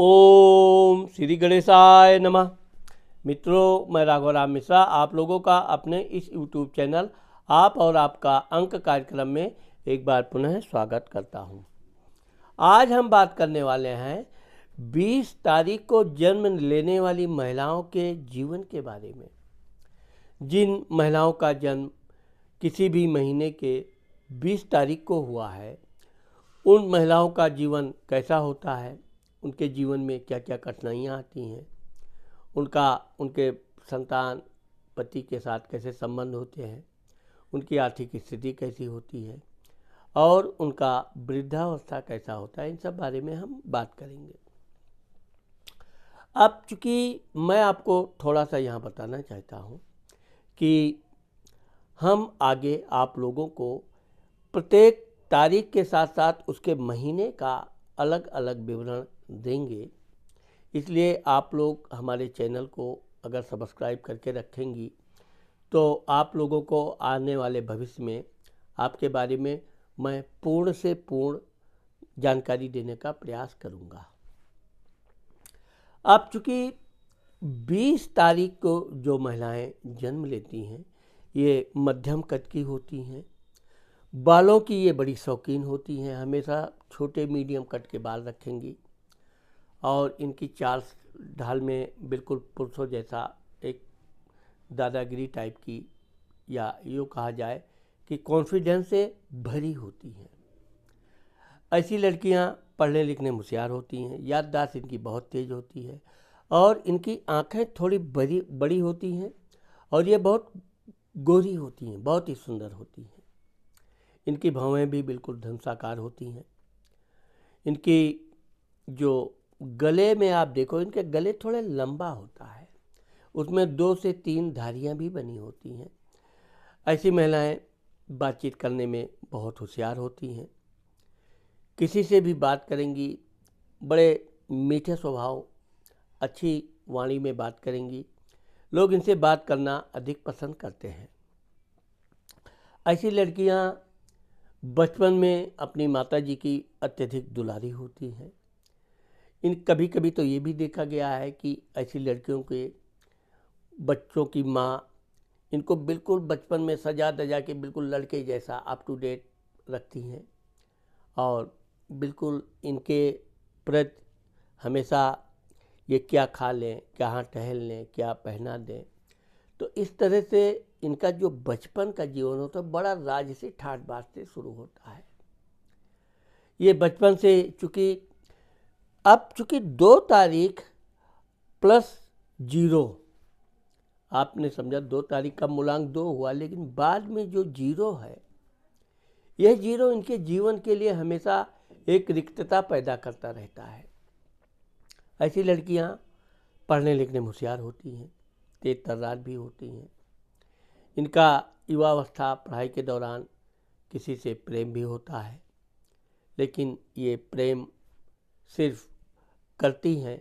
ओम श्री गणेशाय नमः। मित्रों, मैं राघव राम मिश्रा आप लोगों का अपने इस YouTube चैनल आप और आपका अंक कार्यक्रम में एक बार पुनः स्वागत करता हूं। आज हम बात करने वाले हैं 20 तारीख को जन्म लेने वाली महिलाओं के जीवन के बारे में। जिन महिलाओं का जन्म किसी भी महीने के 20 तारीख को हुआ है, उन महिलाओं का जीवन कैसा होता है, उनके जीवन में क्या क्या कठिनाइयाँ आती हैं, उनके संतान पति के साथ कैसे संबंध होते हैं, उनकी आर्थिक स्थिति कैसी होती है और उनका वृद्धावस्था कैसा होता है, इन सब बारे में हम बात करेंगे। अब चूँकि मैं आपको थोड़ा सा यहाँ बताना चाहता हूँ कि हम आगे आप लोगों को प्रत्येक तारीख के साथ साथ उसके महीने का अलग अलग विवरण देंगे। इसलिए आप लोग हमारे चैनल को अगर सब्सक्राइब करके रखेंगी तो आप लोगों को आने वाले भविष्य में आपके बारे में मैं पूर्ण से पूर्ण जानकारी देने का प्रयास करूंगा। अब चूँकि 20 तारीख को जो महिलाएं जन्म लेती हैं, ये मध्यम कद की होती हैं। बालों की ये बड़ी शौकीन होती हैं, हमेशा छोटे मीडियम कट के बाल रखेंगी और इनकी चाल ढाल में बिल्कुल पुरुषों जैसा एक दादागिरी टाइप की, या यूँ कहा जाए कि कॉन्फिडेंस से भरी होती हैं। ऐसी लड़कियां पढ़ने लिखने में होशियार होती हैं, याददाश्त इनकी बहुत तेज़ होती है और इनकी आंखें थोड़ी बड़ी होती हैं और ये बहुत गोरी होती हैं, बहुत ही सुंदर होती हैं। इनकी भौहें भी बिल्कुल धनुषाकार होती हैं। इनकी जो गले में आप देखो, इनके गले थोड़े लंबा होता है, उसमें 2 से 3 धारियां भी बनी होती हैं। ऐसी महिलाएं बातचीत करने में बहुत होशियार होती हैं। किसी से भी बात करेंगी, बड़े मीठे स्वभाव, अच्छी वाणी में बात करेंगी। लोग इनसे बात करना अधिक पसंद करते हैं। ऐसी लड़कियां बचपन में अपनी माताजी की अत्यधिक दुलारी होती हैं। कभी कभी तो ये भी देखा गया है कि ऐसी लड़कियों के बच्चों की माँ इनको बिल्कुल बचपन में सजा दजा के बिल्कुल लड़के जैसा अप टू डेट रखती हैं और बिल्कुल इनके प्रति हमेशा ये क्या खा लें, कहाँ टहल लें, क्या पहना दें। तो इस तरह से इनका जो बचपन का जीवन होता है बड़ा राज से ठाट बाट से शुरू होता है। ये बचपन से चूँकि 2 तारीख प्लस 0, आपने समझा 2 तारीख का मूलांक 2 हुआ, लेकिन बाद में जो 0 है, यह 0 इनके जीवन के लिए हमेशा एक रिक्तता पैदा करता रहता है। ऐसी लड़कियां पढ़ने लिखने में होशियार होती हैं, तेज तर्रार भी होती हैं। इनका युवावस्था पढ़ाई के दौरान किसी से प्रेम भी होता है, लेकिन ये प्रेम सिर्फ करती हैं,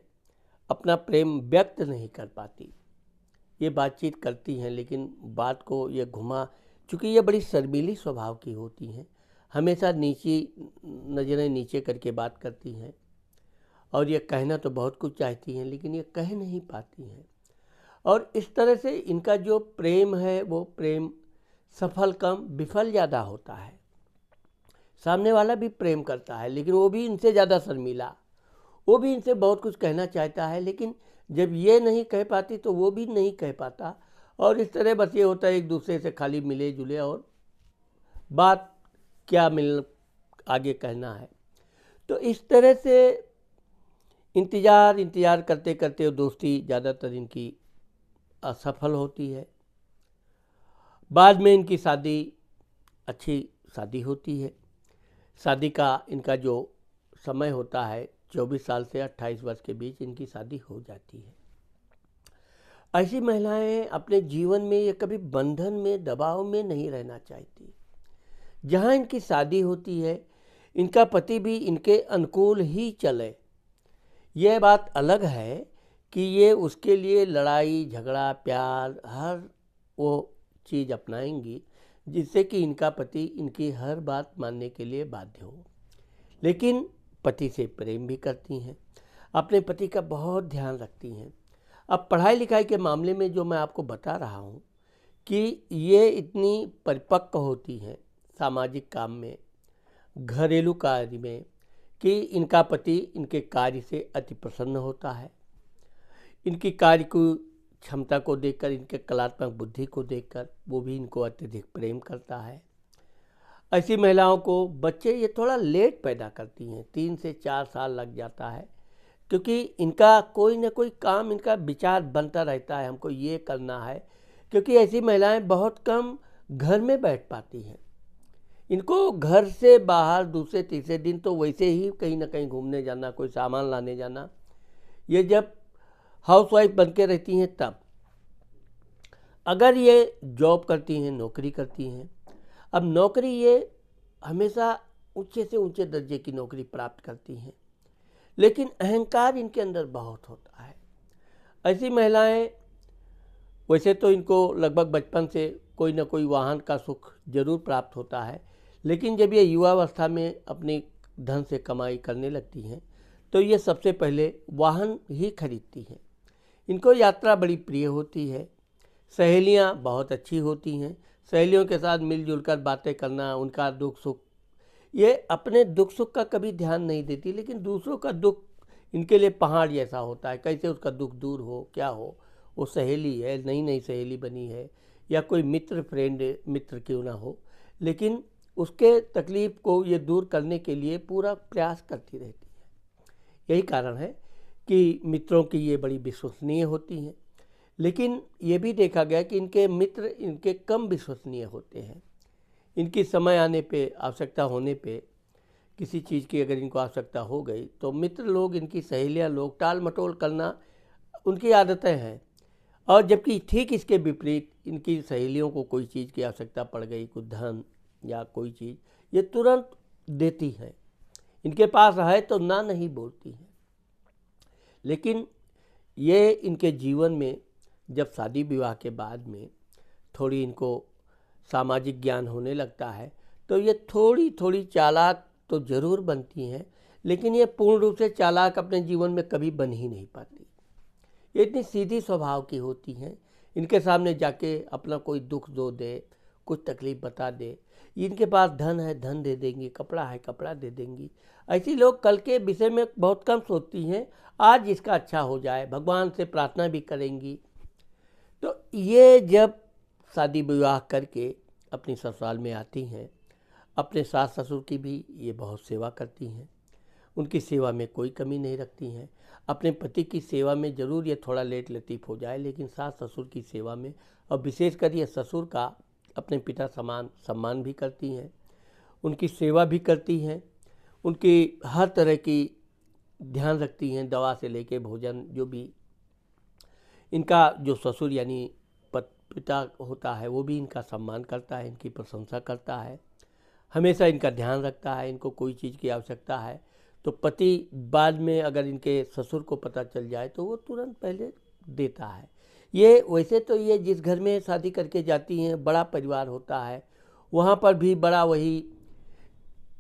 अपना प्रेम व्यक्त नहीं कर पाती। ये बातचीत करती हैं लेकिन बात को ये घुमा, चूँकि ये बड़ी शर्मीली स्वभाव की होती हैं, हमेशा नज़रें नीचे करके बात करती हैं और ये कहना तो बहुत कुछ चाहती हैं लेकिन ये कह नहीं पाती हैं। और इस तरह से इनका जो प्रेम है वो प्रेम सफल कम विफल ज़्यादा होता है। सामने वाला भी प्रेम करता है लेकिन वो भी इनसे ज़्यादा शर्मीला, वो भी इनसे बहुत कुछ कहना चाहता है, लेकिन जब ये नहीं कह पाती तो वो भी नहीं कह पाता और इस तरह बस ये होता है एक दूसरे से खाली मिले जुले और बात क्या आगे कहना है। तो इस तरह से इंतज़ार करते करते दोस्ती ज़्यादातर इनकी असफल होती है। बाद में इनकी अच्छी शादी होती है। शादी का इनका जो समय होता है 24 साल से 28 वर्ष के बीच इनकी शादी हो जाती है। ऐसी महिलाएं अपने जीवन में ये कभी बंधन में, दबाव में नहीं रहना चाहती। जहां इनकी शादी होती है, इनका पति भी इनके अनुकूल ही चले। यह बात अलग है कि ये उसके लिए लड़ाई झगड़ा प्यार हर वो चीज़ अपनाएंगी जिससे कि इनका पति इनकी हर बात मानने के लिए बाध्य हो, लेकिन पति से प्रेम भी करती हैं। अपने पति का बहुत ध्यान रखती हैं। अब पढ़ाई लिखाई के मामले में जो मैं आपको बता रहा हूँ कि ये इतनी परिपक्व होती हैं सामाजिक काम में, घरेलू कार्य में, कि इनका पति इनके कार्य से अति प्रसन्न होता है। इनकी कार्य को क्षमता को देखकर, इनके कलात्मक बुद्धि को देखकर वो भी इनको अत्यधिक प्रेम करता है। ऐसी महिलाओं को बच्चे ये थोड़ा लेट पैदा करती हैं, 3 से 4 साल लग जाता है, क्योंकि इनका कोई ना कोई काम, इनका विचार बनता रहता है, हमको ये करना है। क्योंकि ऐसी महिलाएं बहुत कम घर में बैठ पाती हैं। इनको घर से बाहर दूसरे तीसरे दिन तो वैसे ही कहीं ना कहीं घूमने जाना, कोई सामान लाने जाना, ये जब हाउसवाइफ बन के रहती हैं तब। अगर ये जॉब करती हैं, नौकरी करती हैं, अब नौकरी ये हमेशा ऊंचे से ऊंचे दर्जे की नौकरी प्राप्त करती हैं, लेकिन अहंकार इनके अंदर बहुत होता है। ऐसी महिलाएं, वैसे तो इनको लगभग बचपन से कोई ना कोई वाहन का सुख जरूर प्राप्त होता है, लेकिन जब ये युवावस्था में अपनी धन से कमाई करने लगती हैं तो ये सबसे पहले वाहन ही खरीदती हैं। इनको यात्रा बड़ी प्रिय होती है। सहेलियां बहुत अच्छी होती हैं। सहेलियों के साथ मिलजुल कर बातें करना, उनका दुख सुख, ये अपने दुख सुख का कभी ध्यान नहीं देती, लेकिन दूसरों का दुख इनके लिए पहाड़ जैसा होता है। कैसे उसका दुख दूर हो, क्या हो, वो सहेली है, नई नई सहेली बनी है, या कोई मित्र, फ्रेंड मित्र क्यों ना हो, लेकिन उसके तकलीफ़ को ये दूर करने के लिए पूरा प्रयास करती रहती है। यही कारण है कि मित्रों की ये बड़ी विश्वसनीय होती हैं। लेकिन ये भी देखा गया कि इनके मित्र इनके कम विश्वसनीय होते हैं। इनकी समय आने पे, आवश्यकता होने पे, किसी चीज़ की अगर इनको आवश्यकता हो गई तो मित्र लोग, इनकी सहेलियां लोग टाल मटोल करना उनकी आदतें हैं। और जबकि ठीक इसके विपरीत इनकी सहेलियों को कोई चीज़ की आवश्यकता पड़ गई, कुछ धन या कोई चीज़, ये तुरंत देती हैं। इनके पास है तो ना नहीं बोलती हैं। लेकिन ये इनके जीवन में जब शादी विवाह के बाद में थोड़ी इनको सामाजिक ज्ञान होने लगता है तो ये थोड़ी थोड़ी चालाक तो ज़रूर बनती हैं, लेकिन ये पूर्ण रूप से चालाक अपने जीवन में कभी बन ही नहीं पाती। ये इतनी सीधी स्वभाव की होती हैं। इनके सामने जाके अपना कोई दुख दो दे, कुछ तकलीफ़ बता दे, इनके पास धन है धन दे देंगी, कपड़ा है कपड़ा दे देंगी। ऐसी लोग कल के विषय में बहुत कम सोचती हैं, आज इसका अच्छा हो जाए, भगवान से प्रार्थना भी करेंगी। तो ये जब शादी विवाह करके अपनी ससुराल में आती हैं, अपने सास ससुर की भी ये बहुत सेवा करती हैं। उनकी सेवा में कोई कमी नहीं रखती हैं। अपने पति की सेवा में ज़रूर ये थोड़ा लेट लतीफ़ हो जाए, लेकिन सास ससुर की सेवा में, और विशेषकर ये ससुर का अपने पिता समान सम्मान भी करती हैं, उनकी सेवा भी करती हैं, उनकी हर तरह की ध्यान रखती हैं, दवा से लेके भोजन, जो भी इनका जो ससुर यानी पिता होता है वो भी इनका सम्मान करता है, इनकी प्रशंसा करता है, हमेशा इनका ध्यान रखता है। इनको कोई चीज़ की आवश्यकता है तो पति बाद में अगर इनके ससुर को पता चल जाए तो वो तुरंत पहले देता है। ये वैसे तो ये जिस घर में शादी करके जाती हैं बड़ा परिवार होता है, वहाँ पर भी बड़ा वही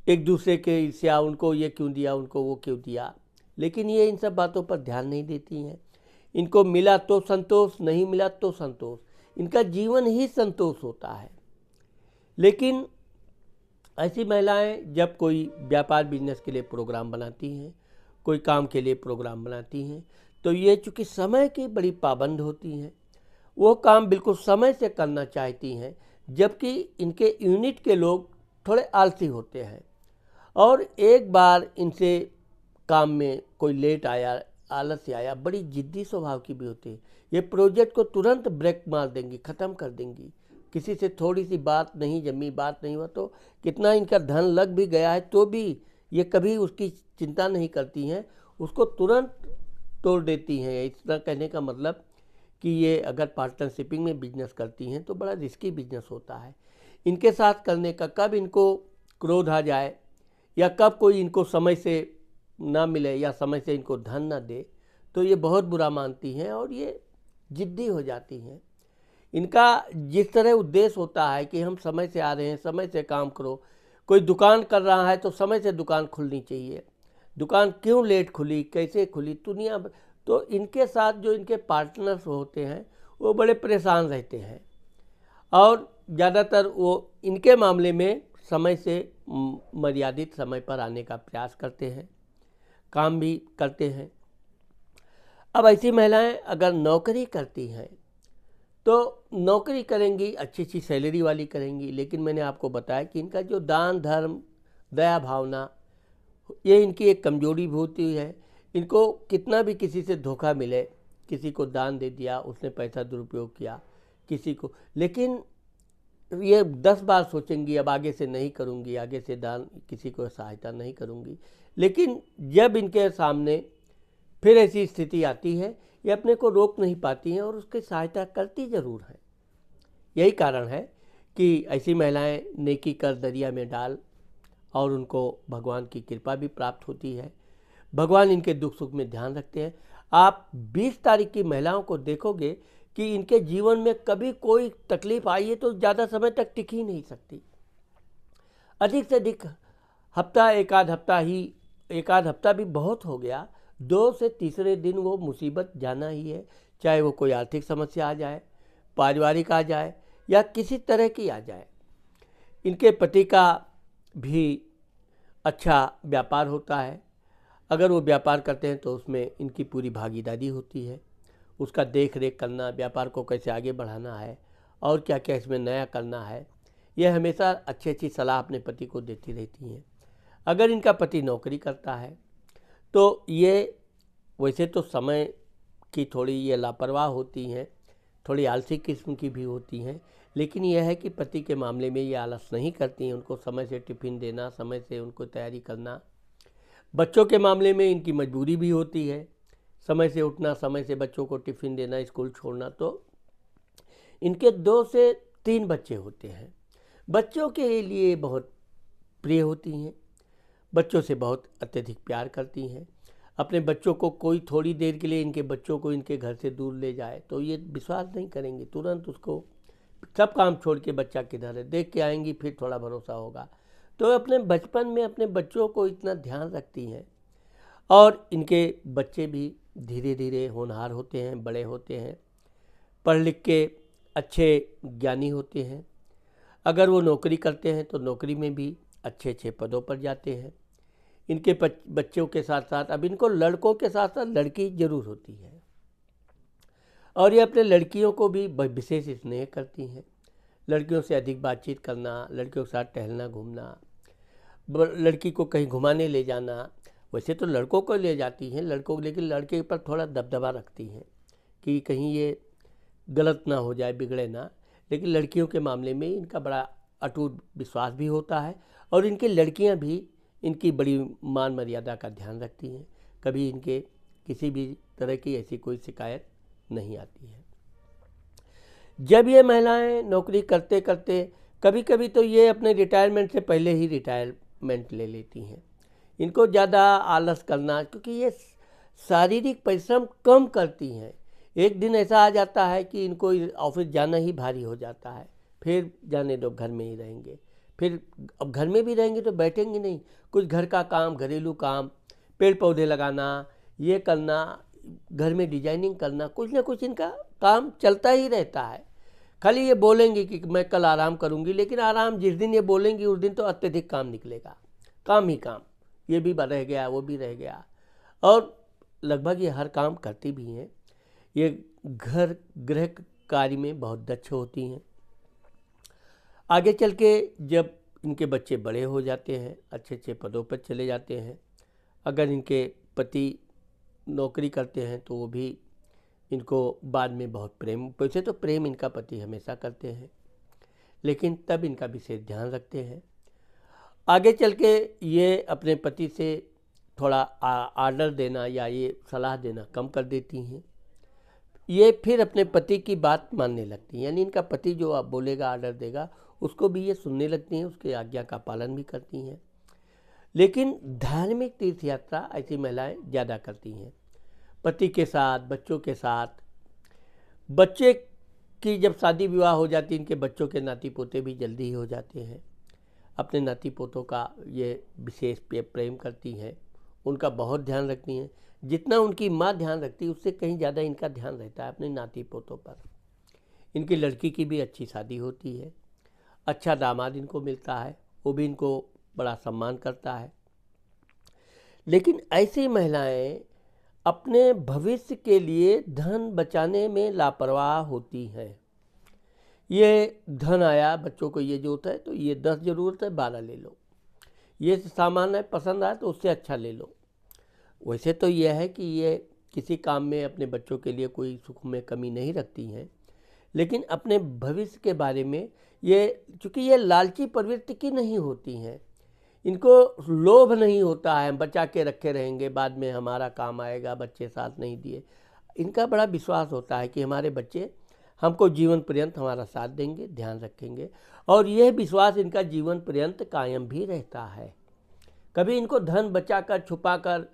एक दूसरे के ईर्ष्या, उनको ये क्यों दिया, उनको वो क्यों दिया, लेकिन ये इन सब बातों पर ध्यान नहीं देती हैं। इनको मिला तो संतोष, नहीं मिला तो संतोष, इनका जीवन ही संतोष होता है। लेकिन ऐसी महिलाएं जब कोई व्यापार बिजनेस के लिए प्रोग्राम बनाती हैं, कोई काम के लिए प्रोग्राम बनाती हैं, तो ये चूँकि समय की बड़ी पाबंद होती हैं, वो काम बिल्कुल समय से करना चाहती हैं, जबकि इनके यूनिट के लोग थोड़े आलसी होते हैं। और एक बार इनसे काम में कोई लेट आया, आलस्य आया, बड़ी जिद्दी स्वभाव की भी होती है। ये प्रोजेक्ट को तुरंत ब्रेक मार देंगी, ख़त्म कर देंगी। किसी से थोड़ी सी बात नहीं जमी, बात नहीं हुआ तो कितना इनका धन लग भी गया है तो भी ये कभी उसकी चिंता नहीं करती हैं, उसको तुरंत तोड़ देती हैं। इतना कहने का मतलब कि ये अगर पार्टनरशिपिंग में बिजनेस करती हैं तो बड़ा रिस्की बिजनेस होता है। इनके साथ करने का, कब इनको क्रोध आ जाए या कब कोई इनको समय से ना मिले या समय से इनको धन ना दे तो ये बहुत बुरा मानती हैं और ये जिद्दी हो जाती हैं। इनका जिस तरह उद्देश्य होता है कि हम समय से आ रहे हैं, समय से काम करो, कोई दुकान कर रहा है तो समय से दुकान खुलनी चाहिए, दुकान क्यों लेट खुली, कैसे खुली, दुनिया। तो इनके साथ जो इनके पार्टनर्स होते हैं वो बड़े परेशान रहते हैं और ज़्यादातर वो इनके मामले में समय से मर्यादित समय पर आने का प्रयास करते हैं, काम भी करते हैं। अब ऐसी महिलाएं अगर नौकरी करती हैं तो नौकरी करेंगी, अच्छी अच्छी सैलरी वाली करेंगी, लेकिन मैंने आपको बताया कि इनका जो दान धर्म दया भावना ये इनकी एक कमजोरी भी होती है। इनको कितना भी किसी से धोखा मिले, किसी को दान दे दिया, उसने पैसा दुरुपयोग किया किसी को, लेकिन ये 10 बार सोचेंगी अब आगे से नहीं करूँगी, आगे से दान किसी को सहायता नहीं करूँगी। लेकिन जब इनके सामने फिर ऐसी स्थिति आती है ये अपने को रोक नहीं पाती हैं और उसकी सहायता करती ज़रूर हैं। यही कारण है कि ऐसी महिलाएं नेकी कर दरिया में डाल और उनको भगवान की कृपा भी प्राप्त होती है। भगवान इनके दुख सुख में ध्यान रखते हैं। आप 20 तारीख की महिलाओं को देखोगे कि इनके जीवन में कभी कोई तकलीफ आई है तो ज़्यादा समय तक टिक ही नहीं सकती। अधिक से अधिक हफ्ता, एक आध हफ्ता भी बहुत हो गया, 2 से तीसरे दिन वो मुसीबत जाना ही है, चाहे वो कोई आर्थिक समस्या आ जाए, पारिवारिक आ जाए या किसी तरह की आ जाए। इनके पति का भी अच्छा व्यापार होता है, अगर वो व्यापार करते हैं तो उसमें इनकी पूरी भागीदारी होती है। उसका देख रेख करना, व्यापार को कैसे आगे बढ़ाना है और क्या क्या इसमें नया करना है, यह हमेशा अच्छी अच्छी सलाह अपने पति को देती रहती हैं। अगर इनका पति नौकरी करता है तो ये वैसे तो समय की थोड़ी ये लापरवाह होती हैं, थोड़ी आलसी किस्म की भी होती हैं, लेकिन यह है कि पति के मामले में ये आलस नहीं करती हैं। उनको समय से टिफ़िन देना, समय से उनको तैयारी करना। बच्चों के मामले में इनकी मजबूरी भी होती है, समय से उठना, समय से बच्चों को टिफ़िन देना, स्कूल छोड़ना। तो इनके 2 से 3 बच्चे होते हैं। बच्चों के लिए बहुत प्रिय होती हैं, बच्चों से बहुत अत्यधिक प्यार करती हैं। अपने बच्चों को कोई थोड़ी देर के लिए इनके बच्चों को इनके घर से दूर ले जाए तो ये विश्वास नहीं करेंगे, तुरंत उसको सब काम छोड़ के बच्चा किधर है देख के आएंगी, फिर थोड़ा भरोसा होगा। तो अपने बचपन में अपने बच्चों को इतना ध्यान रखती हैं और इनके बच्चे भी धीरे धीरे होनहार होते हैं, बड़े होते हैं, पढ़ लिख के अच्छे ज्ञानी होते हैं। अगर वो नौकरी करते हैं तो नौकरी में भी अच्छे अच्छे पदों पर जाते हैं। इनके बच्चों के साथ साथ अब इनको लड़कों के साथ साथ लड़की जरूर होती है और ये अपने लड़कियों को भी विशेष स्नेह करती हैं। लड़कियों से अधिक बातचीत करना, लड़कियों के साथ टहलना घूमना, लड़की को कहीं घुमाने ले जाना। वैसे तो लड़कों को ले जाती हैं लड़कों, लेकिन लड़के पर थोड़ा दबदबा रखती हैं कि कहीं ये गलत ना हो जाए, बिगड़े ना। लेकिन लड़कियों के मामले में इनका बड़ा अटूट विश्वास भी होता है और इनकी लड़कियां भी इनकी बड़ी मान मर्यादा का ध्यान रखती हैं। कभी इनके किसी भी तरह की ऐसी कोई शिकायत नहीं आती है। जब ये महिलाएं नौकरी करते करते कभी कभी तो ये अपने रिटायरमेंट से पहले ही रिटायरमेंट ले लेती हैं। इनको ज़्यादा आलस करना, क्योंकि ये शारीरिक परिश्रम कम करती हैं। एक दिन ऐसा आ जाता है कि इनको ऑफिस जाना ही भारी हो जाता है, फिर जाने दो, घर में ही रहेंगे। फिर अब घर में भी रहेंगे तो बैठेंगे नहीं, कुछ घर का काम, घरेलू काम, पेड़ पौधे लगाना, ये करना, घर में डिजाइनिंग करना, कुछ ना कुछ इनका काम चलता ही रहता है। खाली ये बोलेंगे कि मैं कल आराम करूंगी, लेकिन आराम जिस दिन ये बोलेंगी उस दिन तो अत्यधिक काम निकलेगा, काम ही काम, ये भी रह गया, वो भी रह गया। और लगभग ये हर काम करती भी हैं। ये घर गृह कार्य में बहुत दक्ष होती हैं। आगे चल के जब इनके बच्चे बड़े हो जाते हैं, अच्छे अच्छे पदों पर चले जाते हैं, अगर इनके पति नौकरी करते हैं तो वो भी इनको बाद में बहुत प्रेम, वैसे तो प्रेम इनका पति हमेशा करते हैं, लेकिन तब इनका विशेष ध्यान रखते हैं। आगे चल के ये अपने पति से थोड़ा आर्डर देना या ये सलाह देना कम कर देती हैं। ये फिर अपने पति की बात मानने लगती हैं, यानी इनका पति जो आप बोलेगा, आर्डर देगा, उसको भी ये सुनने लगती हैं, उसके आज्ञा का पालन भी करती हैं। लेकिन धार्मिक तीर्थ यात्रा ऐसी महिलाएं ज़्यादा करती हैं, पति के साथ, बच्चों के साथ। बच्चे की जब शादी विवाह हो जाती है, इनके बच्चों के नाती पोते भी जल्दी ही हो जाते हैं। अपने नाती पोतों का ये विशेष प्रेम करती हैं, उनका बहुत ध्यान रखती हैं। जितना उनकी माँ ध्यान रखती है उससे कहीं ज़्यादा इनका ध्यान रहता है अपने नाती पोतों पर। इनकी लड़की की भी अच्छी शादी होती है, अच्छा दामाद इनको मिलता है, वो भी इनको बड़ा सम्मान करता है। लेकिन ऐसी महिलाएं अपने भविष्य के लिए धन बचाने में लापरवाह होती हैं। ये धन आया, बच्चों को ये ज़रूरत है तो ये 10 ज़रूरत है 12 ले लो, ये सामान है पसंद आया तो उससे अच्छा ले लो। वैसे तो यह है कि ये किसी काम में अपने बच्चों के लिए कोई सुख में कमी नहीं रखती हैं, लेकिन अपने भविष्य के बारे में ये, चूँकि ये लालची प्रवृत्ति की नहीं होती हैं, इनको लोभ नहीं होता है बचा के रखे रहेंगे बाद में हमारा काम आएगा, बच्चे साथ नहीं दिए। इनका बड़ा विश्वास होता है कि हमारे बच्चे हमको जीवन पर्यंत हमारा साथ देंगे, ध्यान रखेंगे, और यह विश्वास इनका जीवन पर्यंत कायम भी रहता है। कभी इनको धन बचा कर छुपा कर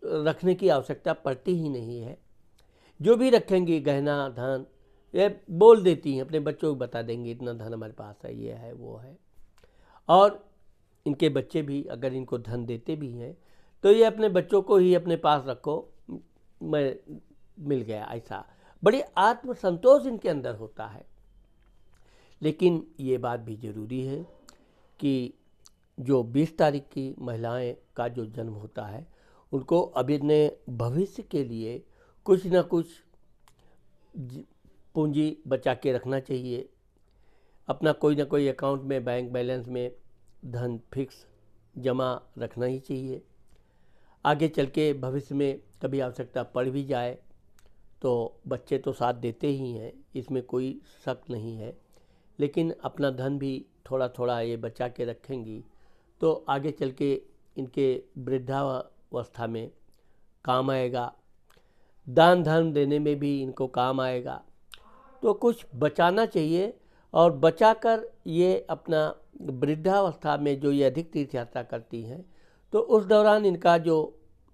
रखने की आवश्यकता पड़ती ही नहीं है। जो भी रखेंगी गहना धन, ये बोल देती हैं, अपने बच्चों को बता देंगे इतना धन हमारे पास है, ये है वो है। और इनके बच्चे भी अगर इनको धन देते भी हैं तो ये अपने बच्चों को ही अपने पास रखो, मैं मिल गया, ऐसा बड़ी आत्मसंतोष इनके अंदर होता है। लेकिन ये बात भी ज़रूरी है कि जो 20 तारीख की महिलाएं का जो जन्म होता है उनको अपने भविष्य के लिए कुछ ना कुछ पूंजी बचा के रखना चाहिए। अपना कोई ना कोई अकाउंट में, बैंक बैलेंस में धन फिक्स जमा रखना ही चाहिए। आगे चल के भविष्य में कभी आवश्यकता पड़ भी जाए तो बच्चे तो साथ देते ही हैं, इसमें कोई शक नहीं है। लेकिन अपना धन भी थोड़ा थोड़ा ये बचा के रखेंगी तो आगे चल के इनके वृद्धावस्था में काम आएगा, दान धर्म देने में भी इनको काम आएगा। तो कुछ बचाना चाहिए, और बचाकर ये अपना वृद्धावस्था में जो ये अधिक तीर्थ यात्रा करती हैं तो उस दौरान इनका जो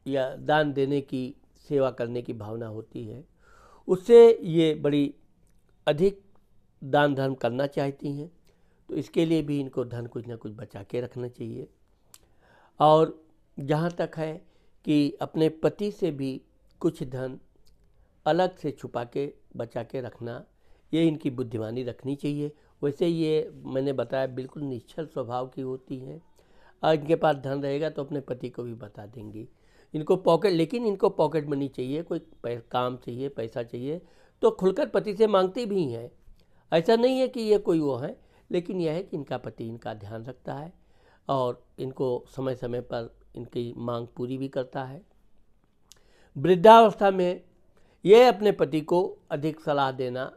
या दान देने की, सेवा करने की भावना होती है, उससे ये बड़ी अधिक दान धर्म करना चाहती हैं। तो इसके लिए भी इनको धन कुछ ना कुछ बचा के रखना चाहिए। और जहाँ तक है कि अपने पति से भी कुछ धन अलग से छुपा के बचा के रखना, ये इनकी बुद्धिमानी रखनी चाहिए। वैसे ये मैंने बताया बिल्कुल निश्चल स्वभाव की होती हैं, और इनके पास धन रहेगा तो अपने पति को भी बता देंगी। इनको पॉकेट, लेकिन इनको पॉकेट मनी चाहिए, कोई काम चाहिए, पैसा चाहिए तो खुलकर पति से मांगती भी हैं। ऐसा नहीं है कि ये कोई वो है, लेकिन यह है कि इनका पति इनका ध्यान रखता है और इनको समय समय पर इनकी मांग पूरी भी करता है। वृद्धावस्था में ये अपने पति को अधिक सलाह देना,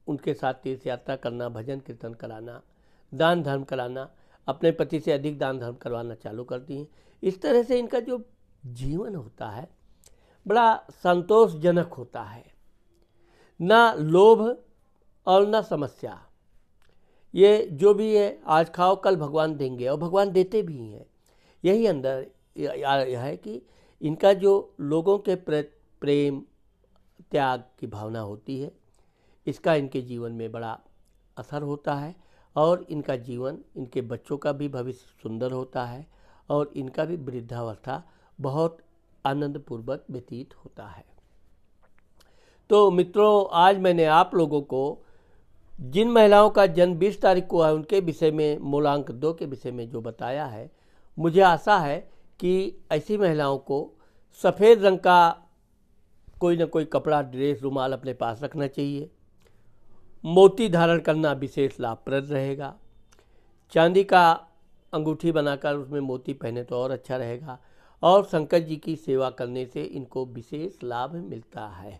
उनके साथ तीर्थ यात्रा करना, भजन कीर्तन कराना, दान धर्म कराना, अपने पति से अधिक दान धर्म करवाना चालू करती हैं। इस तरह से इनका जो जीवन होता है बड़ा संतोषजनक होता है, ना लोभ और ना समस्या। ये जो भी है आज खाओ कल भगवान देंगे, और भगवान देते भी हैं। यही अंदर यह है कि इनका जो लोगों के प्रेम त्याग की भावना होती है, इसका इनके जीवन में बड़ा असर होता है, और इनका जीवन, इनके बच्चों का भी भविष्य सुंदर होता है, और इनका भी वृद्धावस्था बहुत आनंदपूर्वक व्यतीत होता है। तो मित्रों, आज मैंने आप लोगों को जिन महिलाओं का जन्म 20 तारीख को है उनके विषय में, मूलांक 2 के विषय में जो बताया है, मुझे आशा है कि ऐसी महिलाओं को सफ़ेद रंग का कोई ना कोई कपड़ा, ड्रेस, रुमाल अपने पास रखना चाहिए। मोती धारण करना विशेष लाभप्रद रहेगा। चांदी का अंगूठी बनाकर उसमें मोती पहने तो और अच्छा रहेगा, और शंकर जी की सेवा करने से इनको विशेष लाभ मिलता है।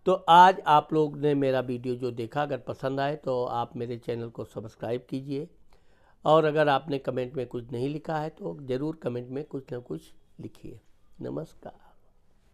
तो आज आप लोग ने मेरा वीडियो जो देखा, अगर पसंद आए तो आप मेरे चैनल को सब्सक्राइब कीजिए, और अगर आपने कमेंट में कुछ नहीं लिखा है तो ज़रूर कमेंट में कुछ ना कुछ लिखिए। नमस्कार।